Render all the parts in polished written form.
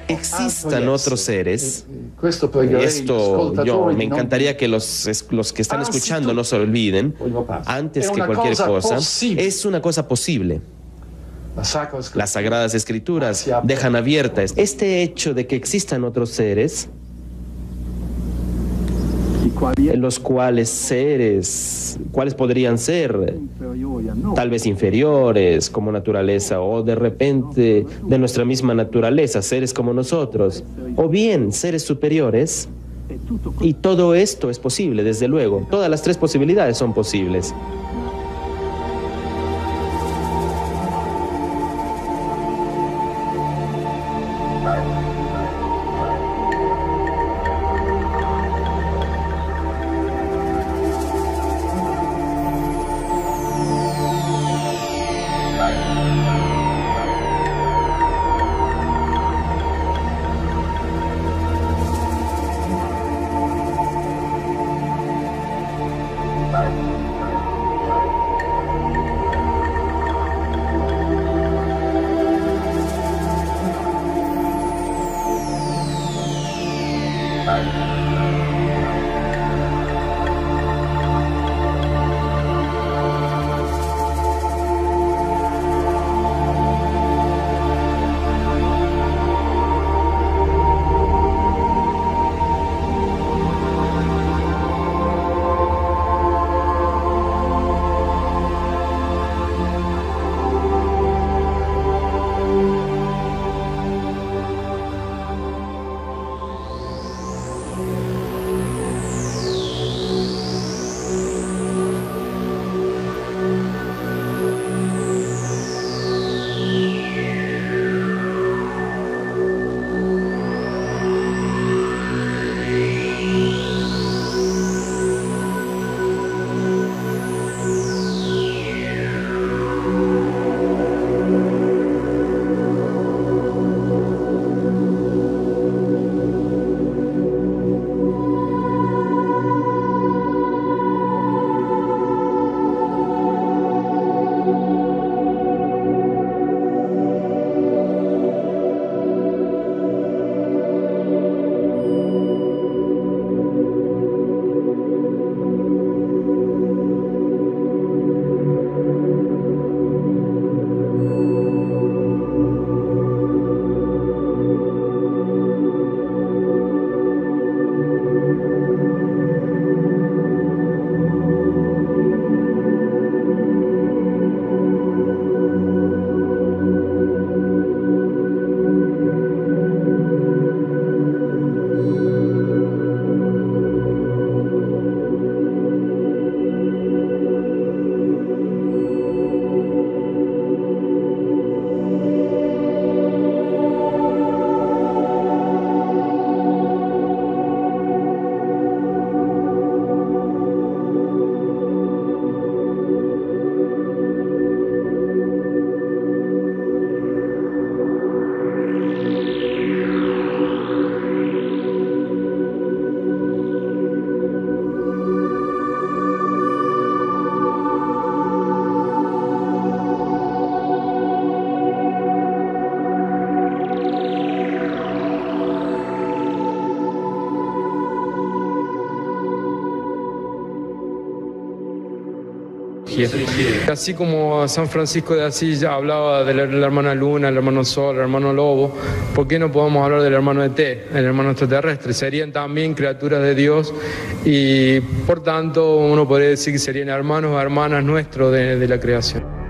Existan otros seres, esto me encantaría que los que están escuchando no se olviden, antes que cualquier cosa, es una cosa posible. Las Sagradas Escrituras dejan abierta este hecho de que existan otros seres, los cuales podrían ser tal vez inferiores como naturaleza, o de repente de nuestra misma naturaleza, seres como nosotros, o bien seres superiores. Y todo esto es posible, desde luego. Todas las tres posibilidades son posibles. teología. Así como San Francisco de Asís ya hablaba de la hermana Luna, el hermano Sol, el hermano Lobo, ¿por qué no podemos hablar del hermano ET, el hermano extraterrestre? Serían también criaturas de Dios y por tanto uno podría decir que serían hermanos o hermanas nuestros de la creación.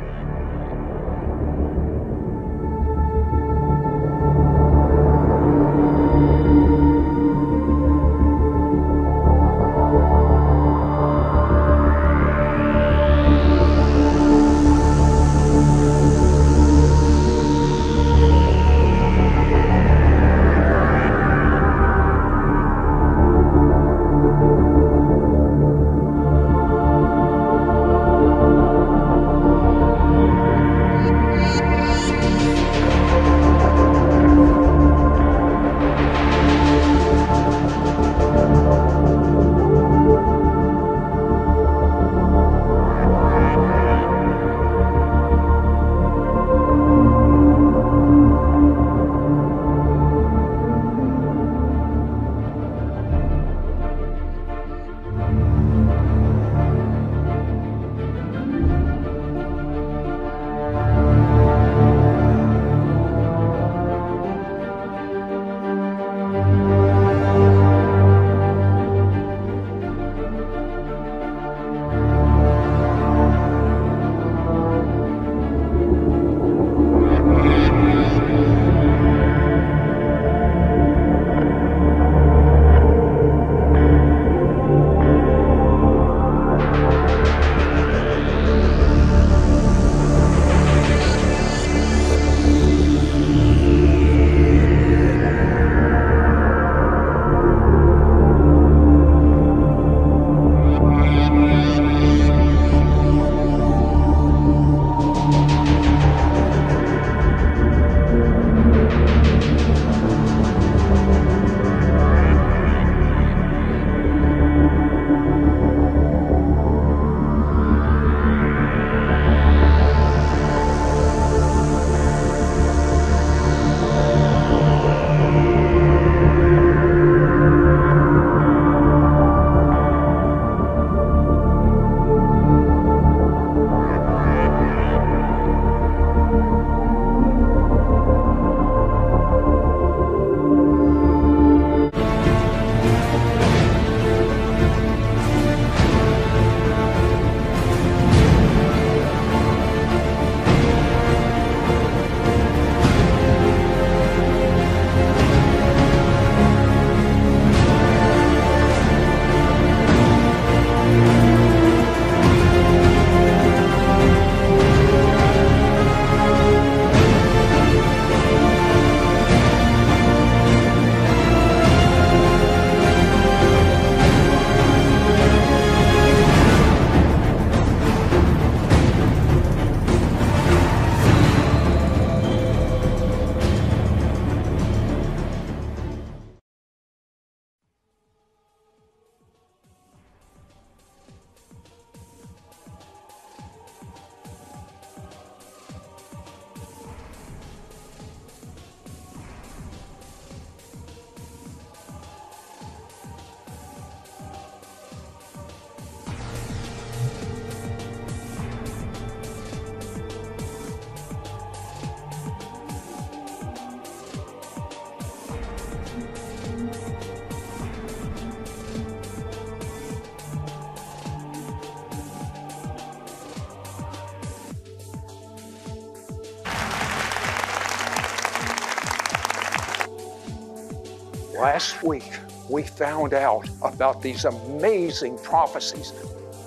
Last week, we found out about these amazing prophecies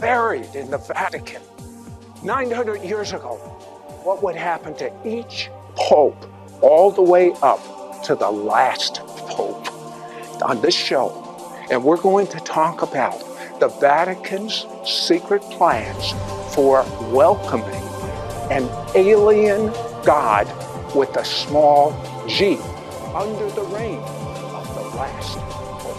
buried in the Vatican. 900 years ago, what would happen to each pope all the way up to the last pope on this show. And we're going to talk about the Vatican's secret plans for welcoming an alien God with a small g under the reign of the last pope.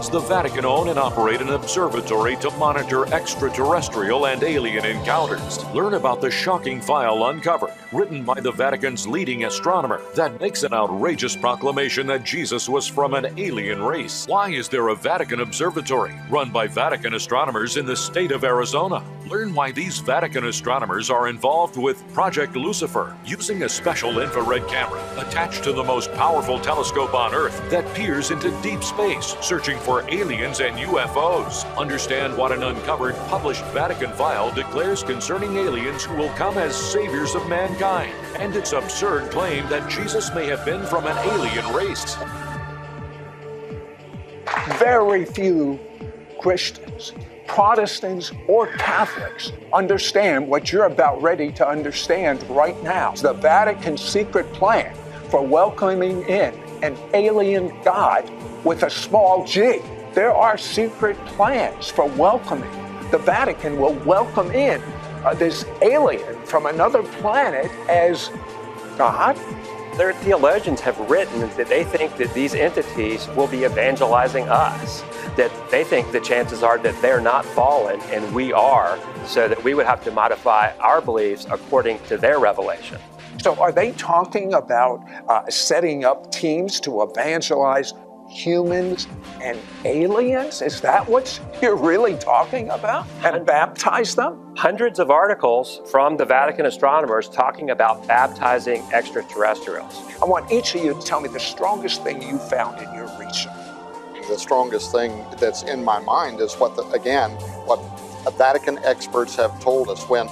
The Vatican own and operate an observatory to monitor extraterrestrial and alien encounters. Learn about the shocking file uncovered, written by the Vatican's leading astronomer, that makes an outrageous proclamation that Jesus was from an alien race. Why is there a Vatican observatory run by Vatican astronomers in the state of Arizona? Learn why these Vatican astronomers are involved with Project Lucifer, using a special infrared camera attached to the most powerful telescope on Earth that peers into deep space, searching for aliens and UFOs. Understand what an uncovered, published Vatican file declares concerning aliens who will come as saviors of mankind, and its absurd claim that Jesus may have been from an alien race. Very few Christians, Protestants or Catholics, understand what you're about ready to understand right now. The Vatican's secret plan for welcoming in an alien God with a small g. There are secret plans for welcoming. The Vatican will welcome in this alien from another planet as God. Their theologians have written that they think that these entities will be evangelizing us, that they think the chances are that they're not fallen and we are, so that we would have to modify our beliefs according to their revelation. So are they talking about setting up teams to evangelize humans and aliens? Is that what you're really talking about? And baptize them? Hundreds of articles from the Vatican astronomers talking about baptizing extraterrestrials. I want each of you to tell me the strongest thing you found in your research. The strongest thing that's in my mind is what Vatican experts have told us. When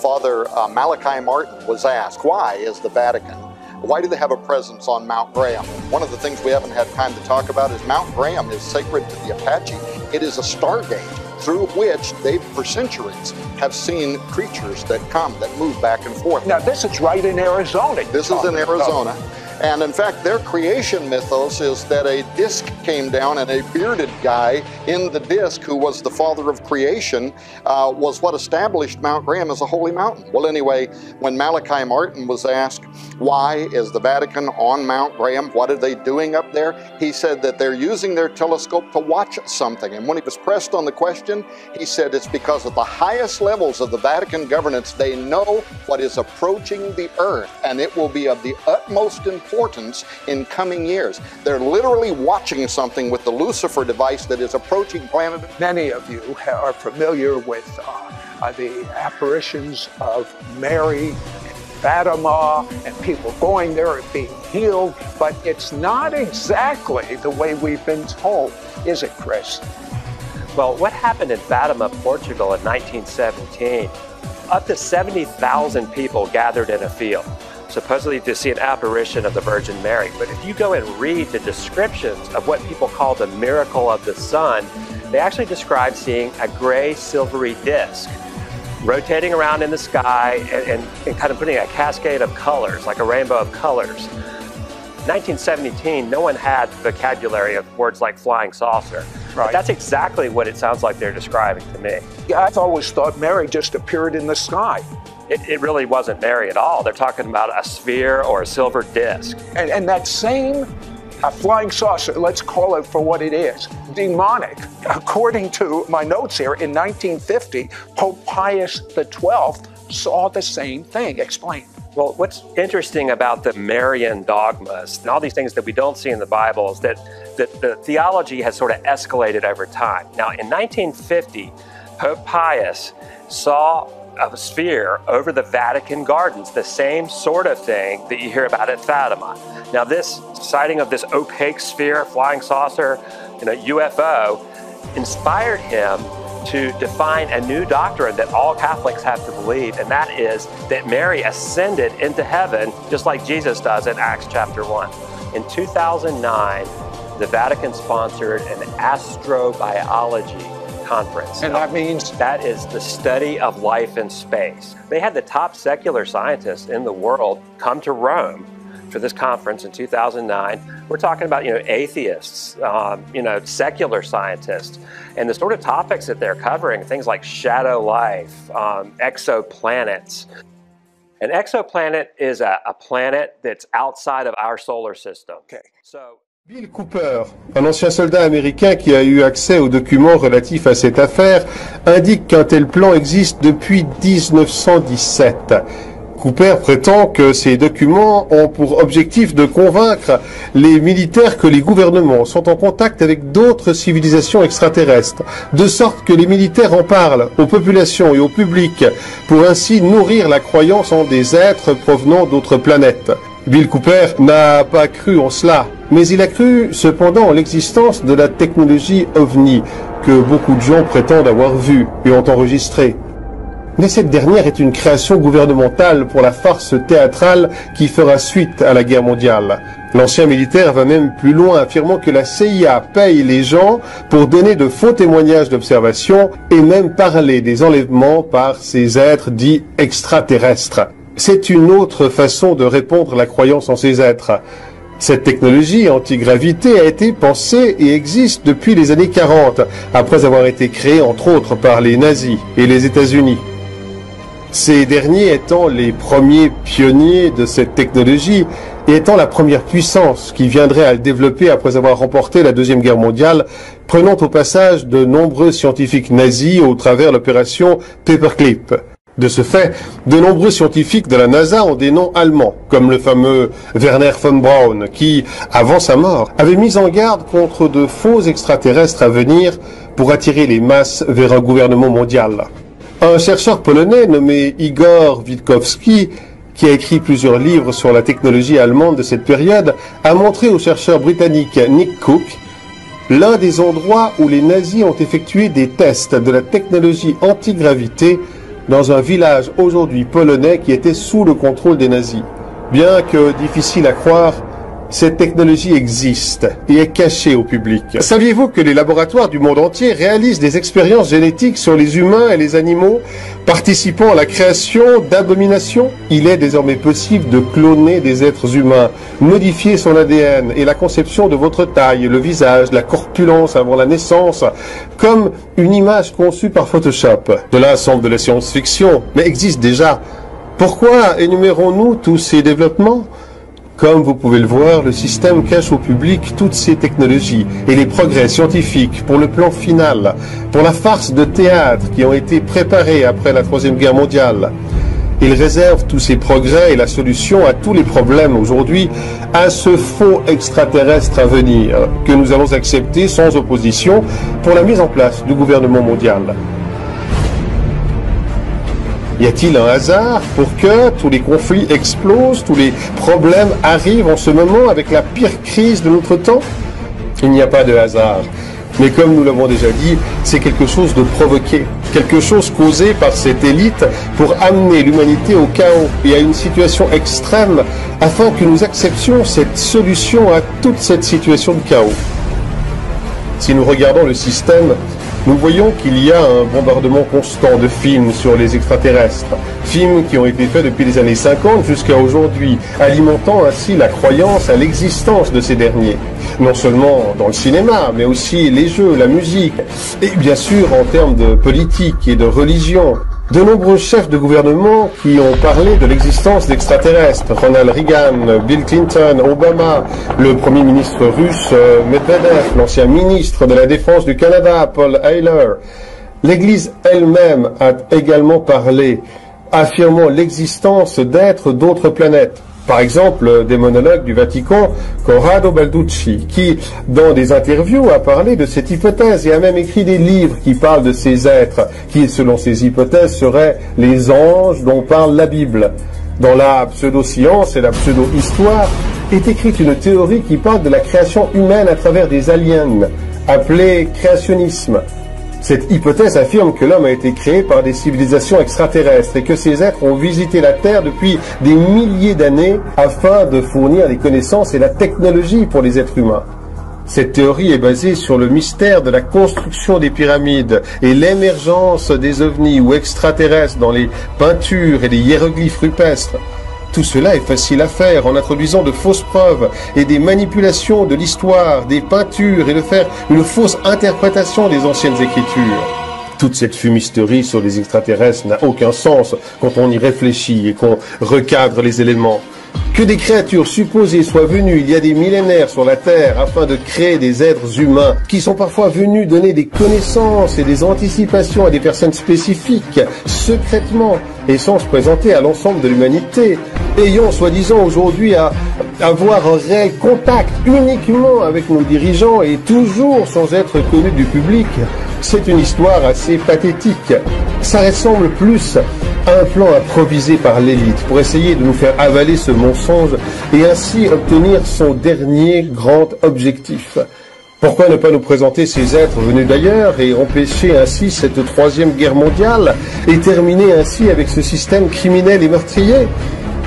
Father Malachi Martin was asked, why is the Vatican, why do they have a presence on Mount Graham? One of the things we haven't had time to talk about is Mount Graham is sacred to the Apache. It is a stargate through which they, for centuries, have seen creatures that come, that move back and forth. Now, this is right in Arizona. This is in Arizona. And in fact, their creation mythos is that a disc came down and a bearded guy in the disc, who was the father of creation, was what established Mount Graham as a holy mountain. Well, anyway, when Malachi Martin was asked, why is the Vatican on Mount Graham? What are they doing up there? He said that they're using their telescope to watch something. And when he was pressed on the question, he said it's because at the highest levels of the Vatican governance, they know what is approaching the earth, and it will be of the utmost importance in coming years. They're literally watching something with the Lucifer device that is approaching planet. Many of you are familiar with the apparitions of Mary and Fatima and people going there and being healed, but it's not exactly the way we've been told, is it, Chris? Well, what happened in Fatima, Portugal in 1917? Up to 70,000 people gathered in a field, supposedly to see an apparition of the Virgin Mary. But if you go and read the descriptions of what people call the miracle of the sun, they actually describe seeing a gray, silvery disc rotating around in the sky and kind of putting a cascade of colors, like a rainbow of colors. 1917, no one had vocabulary of words like flying saucer. Right. But that's exactly what it sounds like they're describing to me. Yeah, I've always thought Mary just appeared in the sky. It really wasn't Mary at all. They're talking about a sphere or a silver disc. And that same flying saucer, let's call it for what it is, demonic. According to my notes here, in 1950, Pope Pius XII saw the same thing. Explain. Well, what's interesting about the Marian dogmas and all these things that we don't see in the Bible is that the theology has sort of escalated over time. Now, in 1950, Pope Pius saw a sphere over the Vatican gardens, the same sort of thing that you hear about at Fatima. Now, this sighting of this opaque sphere, flying saucer, UFO, inspired him to define a new doctrine that all Catholics have to believe, and that is that Mary ascended into heaven just like Jesus does in Acts chapter 1. In 2009, the Vatican sponsored an astrobiology conference. And that means? That is the study of life in space. They had the top secular scientists in the world come to Rome for this conference in 2009. We're talking about, atheists, secular scientists, and the sort of topics that they're covering, things like shadow life, exoplanets. An exoplanet is a planet that's outside of our solar system. Okay. So Bill Cooper, un ancien soldat américain qui a eu accès aux documents relatifs à cette affaire, indique qu'un tel plan existe depuis 1917. Cooper prétend que ces documents ont pour objectif de convaincre les militaires que les gouvernements sont en contact avec d'autres civilisations extraterrestres, de sorte que les militaires en parlent aux populations et au public, pour ainsi nourrir la croyance en des êtres provenant d'autres planètes. Bill Cooper n'a pas cru en cela, mais il a cru cependant en l'existence de la technologie OVNI, que beaucoup de gens prétendent avoir vue et ont enregistrée. Mais cette dernière est une création gouvernementale pour la farce théâtrale qui fera suite à la guerre mondiale. L'ancien militaire va même plus loin, affirmant que la CIA paye les gens pour donner de faux témoignages d'observation et même parler des enlèvements par ces êtres dits extraterrestres. C'est une autre façon de répondre à la croyance en ces êtres. Cette technologie antigravité a été pensée et existe depuis les années 40, après avoir été créée entre autres par les nazis et les États-Unis. Ces derniers étant les premiers pionniers de cette technologie et étant la première puissance qui viendrait à le développer après avoir remporté la Deuxième Guerre mondiale, prenant au passage de nombreux scientifiques nazis au travers l'opération Paperclip. De ce fait, de nombreux scientifiques de la NASA ont des noms allemands, comme le fameux Werner von Braun, qui, avant sa mort, avait mis en garde contre de faux extraterrestres à venir pour attirer les masses vers un gouvernement mondial. Un chercheur polonais nommé Igor Witkowski, qui a écrit plusieurs livres sur la technologie allemande de cette période, a montré au chercheur britannique Nick Cook l'un des endroits où les nazis ont effectué des tests de la technologie antigravité dans un village aujourd'hui polonais qui était sous le contrôle des nazis. Bien que difficile à croire, cette technologie existe et est cachée au public. Saviez-vous que les laboratoires du monde entier réalisent des expériences génétiques sur les humains et les animaux, participant à la création d'abominations? Il est désormais possible de cloner des êtres humains, modifier son ADN et la conception de votre taille, le visage, la corpulence avant la naissance, comme une image conçue par Photoshop. Cela semble de la science-fiction, mais existe déjà. Pourquoi énumérons-nous tous ces développements? Comme vous pouvez le voir, le système cache au public toutes ces technologies et les progrès scientifiques pour le plan final, pour la farce de théâtre qui ont été préparés après la Troisième Guerre mondiale. Il réserve tous ces progrès et la solution à tous les problèmes aujourd'hui à ce faux extraterrestre à venir, que nous allons accepter sans opposition pour la mise en place du gouvernement mondial. Y a-t-il un hasard pour que tous les conflits explosent, tous les problèmes arrivent en ce moment avec la pire crise de notre temps? Il n'y a pas de hasard. Mais comme nous l'avons déjà dit, c'est quelque chose de provoqué, quelque chose causé par cette élite pour amener l'humanité au chaos et à une situation extrême afin que nous acceptions cette solution à toute cette situation de chaos. Si nous regardons le système, nous voyons qu'il y a un bombardement constant de films sur les extraterrestres, films qui ont été faits depuis les années 50 jusqu'à aujourd'hui, alimentant ainsi la croyance à l'existence de ces derniers. Non seulement dans le cinéma, mais aussi les jeux, la musique, et bien sûr en termes de politique et de religion. De nombreux chefs de gouvernement qui ont parlé de l'existence d'extraterrestres, Ronald Reagan, Bill Clinton, Obama, le premier ministre russe Medvedev, l'ancien ministre de la Défense du Canada, Paul Heyler. L'Église elle-même a également parlé, affirmant l'existence d'êtres d'autres planètes. Par exemple, des monologues du Vatican, Corrado Balducci, qui, dans des interviews, a parlé de cette hypothèse et a même écrit des livres qui parlent de ces êtres, qui, selon ces hypothèses, seraient les anges dont parle la Bible. Dans la pseudo-science et la pseudo-histoire est écrite une théorie qui parle de la création humaine à travers des aliens, appelée créationnisme. Cette hypothèse affirme que l'homme a été créé par des civilisations extraterrestres et que ces êtres ont visité la Terre depuis des milliers d'années afin de fournir les connaissances et la technologie pour les êtres humains. Cette théorie est basée sur le mystère de la construction des pyramides et l'émergence des ovnis ou extraterrestres dans les peintures et les hiéroglyphes rupestres. Tout cela est facile à faire en introduisant de fausses preuves et des manipulations de l'histoire, des peintures et de faire une fausse interprétation des anciennes écritures. Toute cette fumisterie sur les extraterrestres n'a aucun sens quand on y réfléchit et qu'on recadre les éléments. Que des créatures supposées soient venues il y a des millénaires sur la Terre afin de créer des êtres humains qui sont parfois venus donner des connaissances et des anticipations à des personnes spécifiques, secrètement, et sans se présenter à l'ensemble de l'humanité, ayant soi-disant aujourd'hui à avoir un réel contact uniquement avec nos dirigeants et toujours sans être connus du public, c'est une histoire assez pathétique. Ça ressemble plus à un plan improvisé par l'élite pour essayer de nous faire avaler ce mensonge et ainsi obtenir son dernier grand objectif. Pourquoi ne pas nous présenter ces êtres venus d'ailleurs et empêcher ainsi cette troisième guerre mondiale et terminer ainsi avec ce système criminel et meurtrier?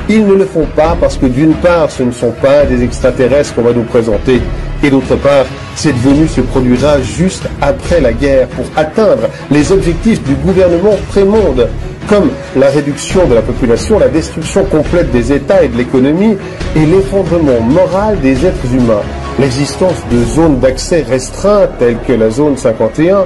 Ils ne le font pas parce que d'une part, ce ne sont pas des extraterrestres qu'on va nous présenter, et d'autre part, cette venue se produira juste après la guerre pour atteindre les objectifs du gouvernement pré-monde, comme la réduction de la population, la destruction complète des États et de l'économie, et l'effondrement moral des êtres humains. L'existence de zones d'accès restreintes telles que la zone 51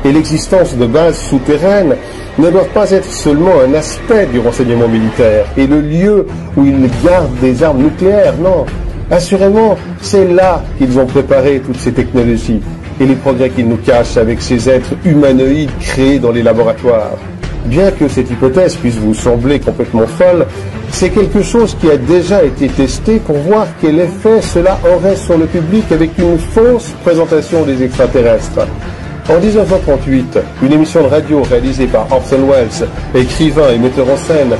et l'existence de bases souterraines ne doivent pas être seulement un aspect du renseignement militaire et le lieu où ils gardent des armes nucléaires, non. Assurément, c'est là qu'ils ont préparé toutes ces technologies et les progrès qu'ils nous cachent avec ces êtres humanoïdes créés dans les laboratoires. Bien que cette hypothèse puisse vous sembler complètement folle, c'est quelque chose qui a déjà été testé pour voir quel effet cela aurait sur le public avec une fausse présentation des extraterrestres. En 1938, une émission de radio réalisée par Orson Welles, écrivain et metteur en scène,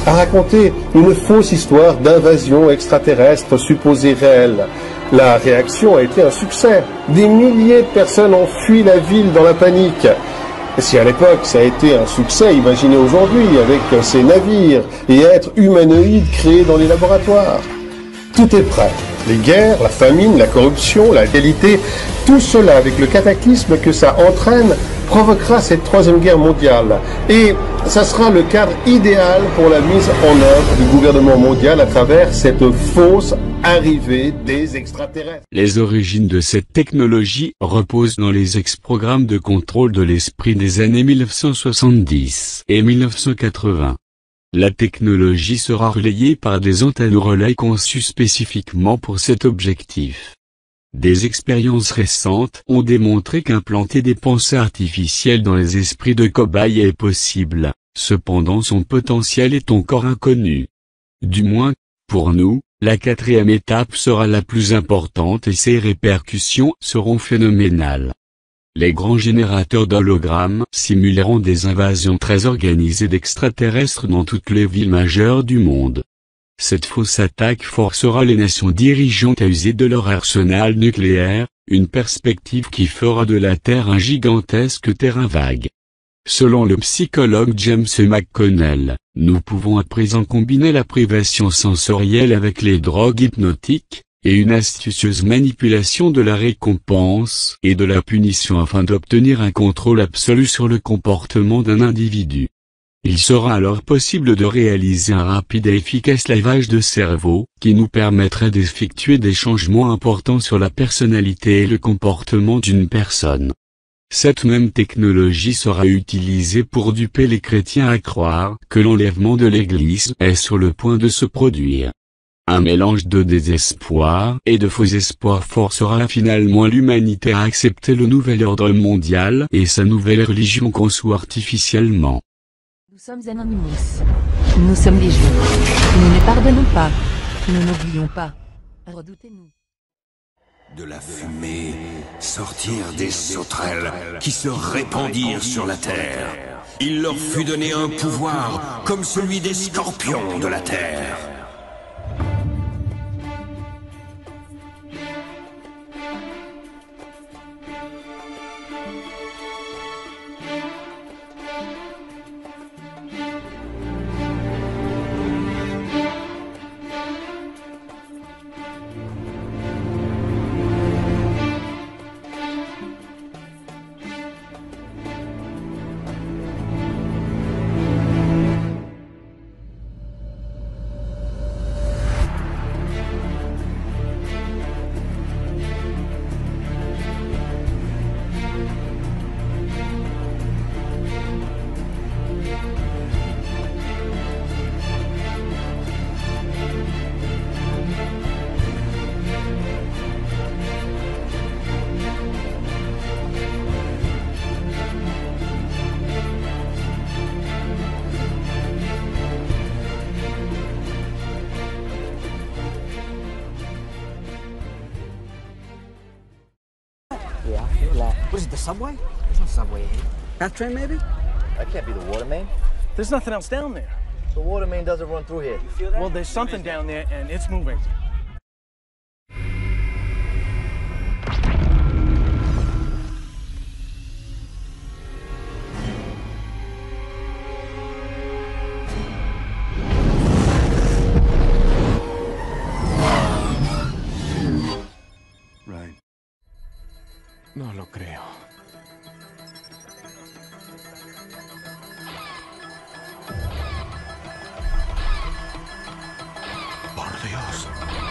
a raconté une fausse histoire d'invasion extraterrestre supposée réelle. La réaction a été un succès. Des milliers de personnes ont fui la ville dans la panique. Si à l'époque ça a été un succès, imaginez aujourd'hui avec ces navires et êtres humanoïdes créés dans les laboratoires. Tout est prêt. Les guerres, la famine, la corruption, la qualité, tout cela avec le cataclysme que ça entraîne provoquera cette troisième guerre mondiale. Et ça sera le cadre idéal pour la mise en œuvre du gouvernement mondial à travers cette fausse arrivée des extraterrestres. Les origines de cette technologie reposent dans les ex-programmes de contrôle de l'esprit des années 1970 et 1980. La technologie sera relayée par des antennes relais conçues spécifiquement pour cet objectif. Des expériences récentes ont démontré qu'implanter des pensées artificielles dans les esprits de cobayes est possible, cependant son potentiel est encore inconnu. Du moins, pour nous, la quatrième étape sera la plus importante et ses répercussions seront phénoménales. Les grands générateurs d'hologrammes simuleront des invasions très organisées d'extraterrestres dans toutes les villes majeures du monde. Cette fausse attaque forcera les nations dirigeantes à user de leur arsenal nucléaire, une perspective qui fera de la Terre un gigantesque terrain vague. Selon le psychologue James McConnell, nous pouvons à présent combiner la privation sensorielle avec les drogues hypnotiques, et une astucieuse manipulation de la récompense et de la punition afin d'obtenir un contrôle absolu sur le comportement d'un individu. Il sera alors possible de réaliser un rapide et efficace lavage de cerveau, qui nous permettrait d'effectuer des changements importants sur la personnalité et le comportement d'une personne. Cette même technologie sera utilisée pour duper les chrétiens à croire que l'enlèvement de l'Église est sur le point de se produire. Un mélange de désespoir et de faux espoirs forcera finalement l'humanité à accepter le nouvel ordre mondial et sa nouvelle religion conçue artificiellement. Nous sommes Anonymous. Nous sommes légion. Nous ne pardonnons pas. Nous n'oublions pas. Redoutez-nous. De la fumée sortir des sauterelles qui se répandirent sur la terre. Il leur fut donné un pouvoir comme celui des scorpions de la terre. is it, the subway? There's no subway here. Half train, maybe? That can't be the water main. There's nothing else down there. The water main doesn't run through here. You feel that? Well, there's something down there, and it's moving. Right. No lo creo. Por Dios.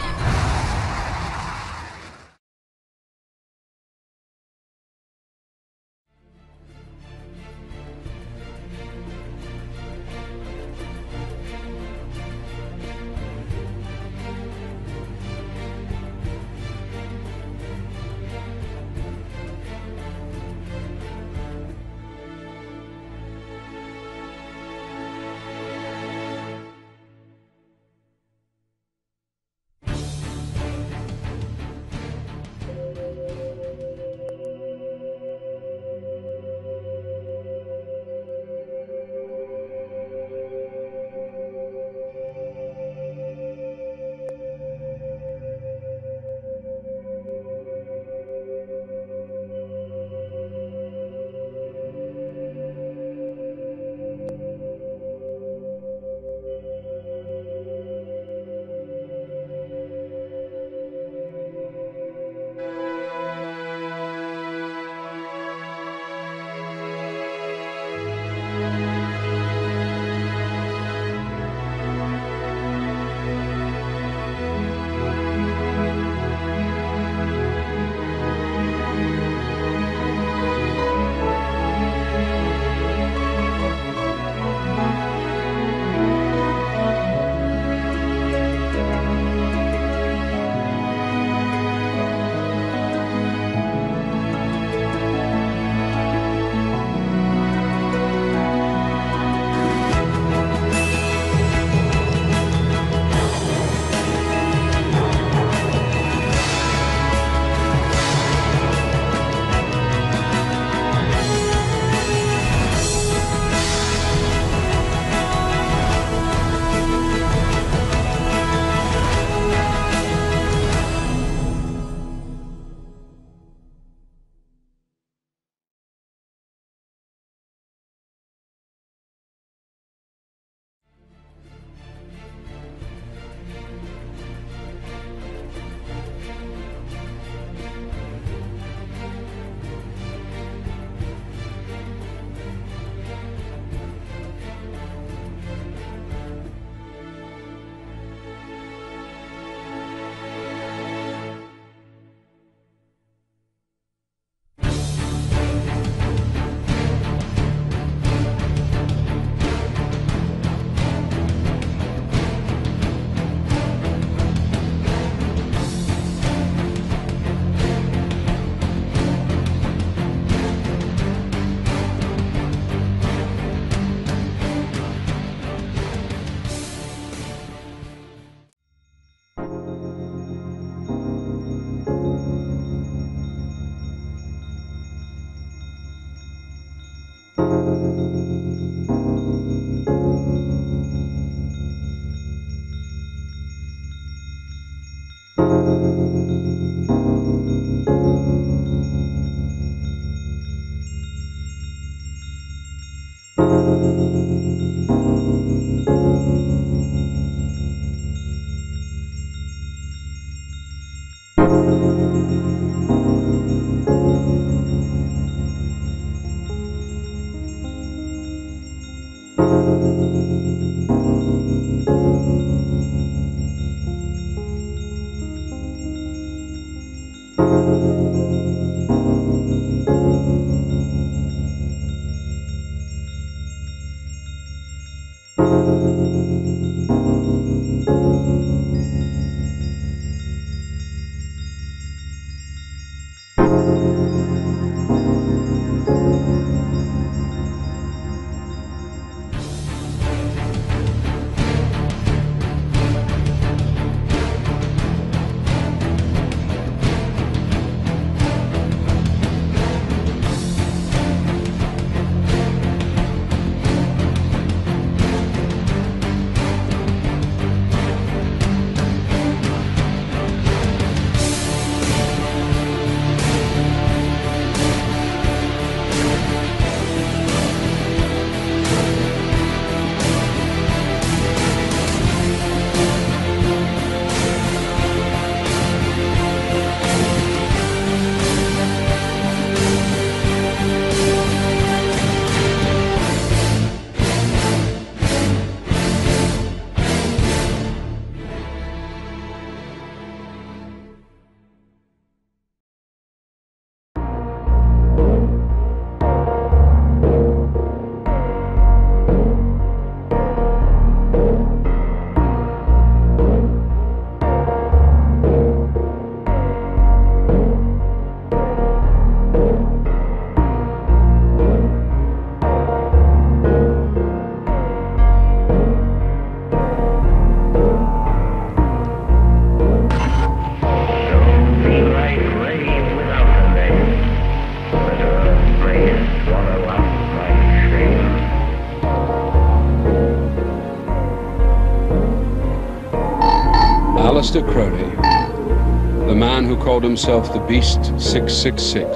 Aleister Crowley, the man who called himself the Beast 666,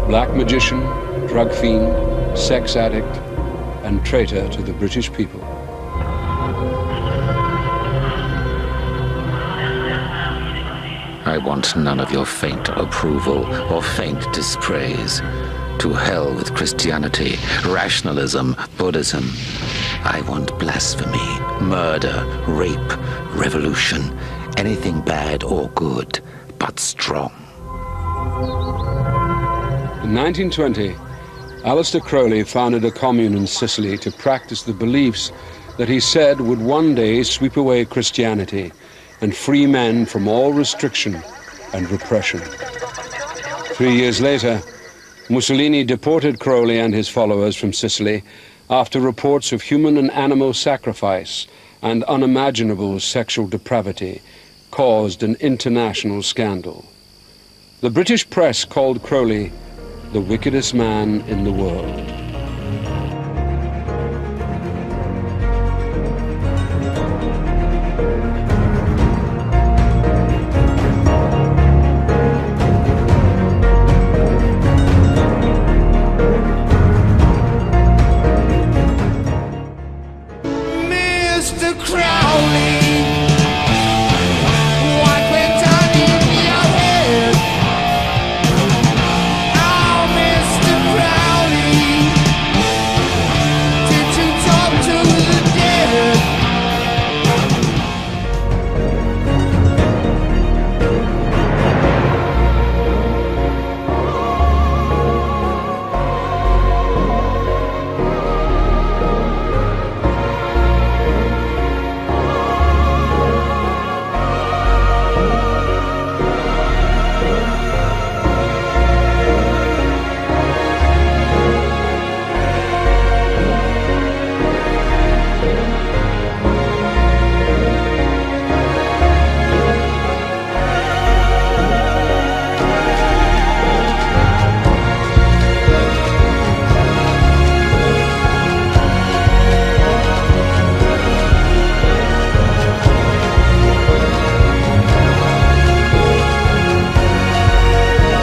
black magician, drug fiend, sex addict, and traitor to the British people. I want none of your faint approval or faint dispraise. To hell with Christianity, rationalism, Buddhism. I want blasphemy, murder, rape, revolution, anything bad or good, but strong. In 1920, Aleister Crowley founded a commune in Sicily to practice the beliefs that he said would one day sweep away Christianity and free men from all restriction and repression. 3 years later, Mussolini deported Crowley and his followers from Sicily after reports of human and animal sacrifice and unimaginable sexual depravity caused an international scandal. The British press called Crowley the wickedest man in the world.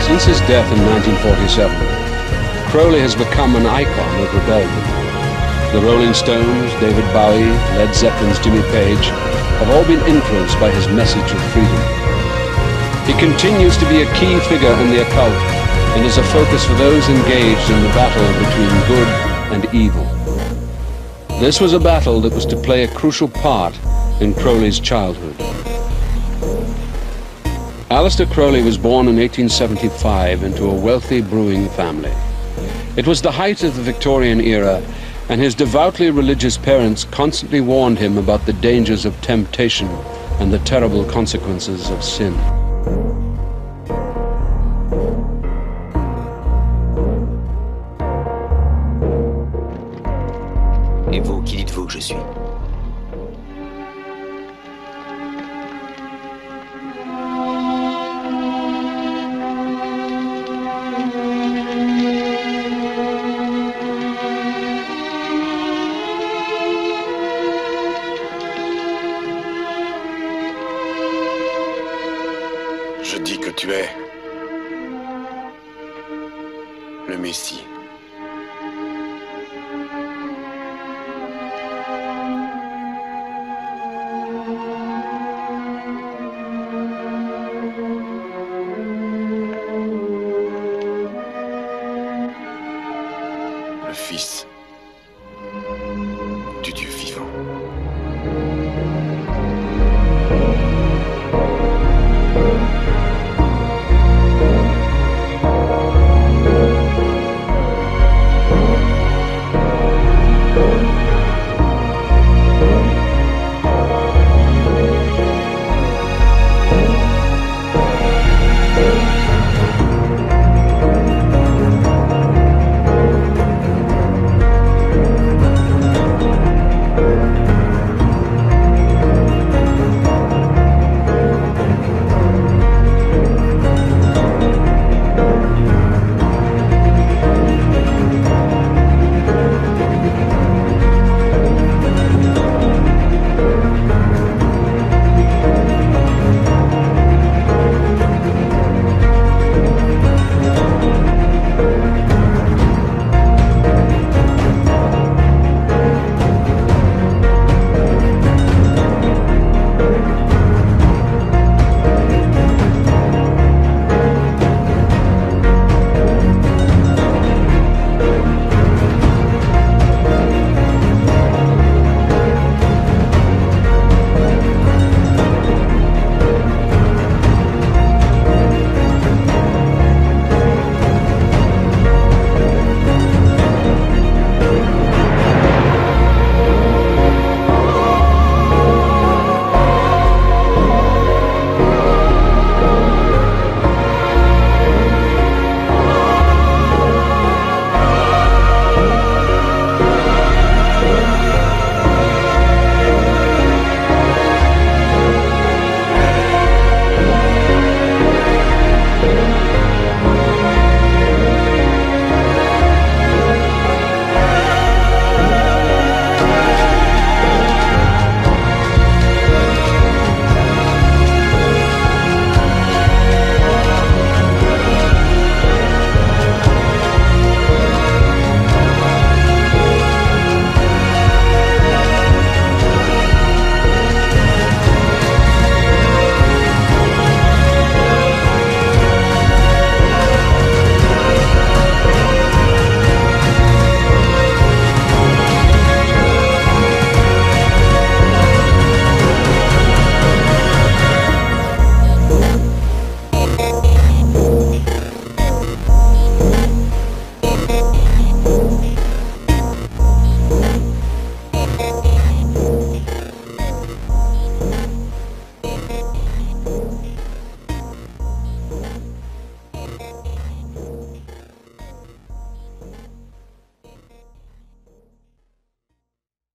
Since his death in 1947, Crowley has become an icon of rebellion. The Rolling Stones, David Bowie, Led Zeppelin's Jimmy Page have all been influenced by his message of freedom. He continues to be a key figure in the occult and is a focus for those engaged in the battle between good and evil. This was a battle that was to play a crucial part in Crowley's childhood. Aleister Crowley was born in 1875 into a wealthy brewing family. It was the height of the Victorian era, and his devoutly religious parents constantly warned him about the dangers of temptation and the terrible consequences of sin. Et vous, qui dites-vous que je suis? Je dis que tu es le Messie. Le Fils du Dieu vivant.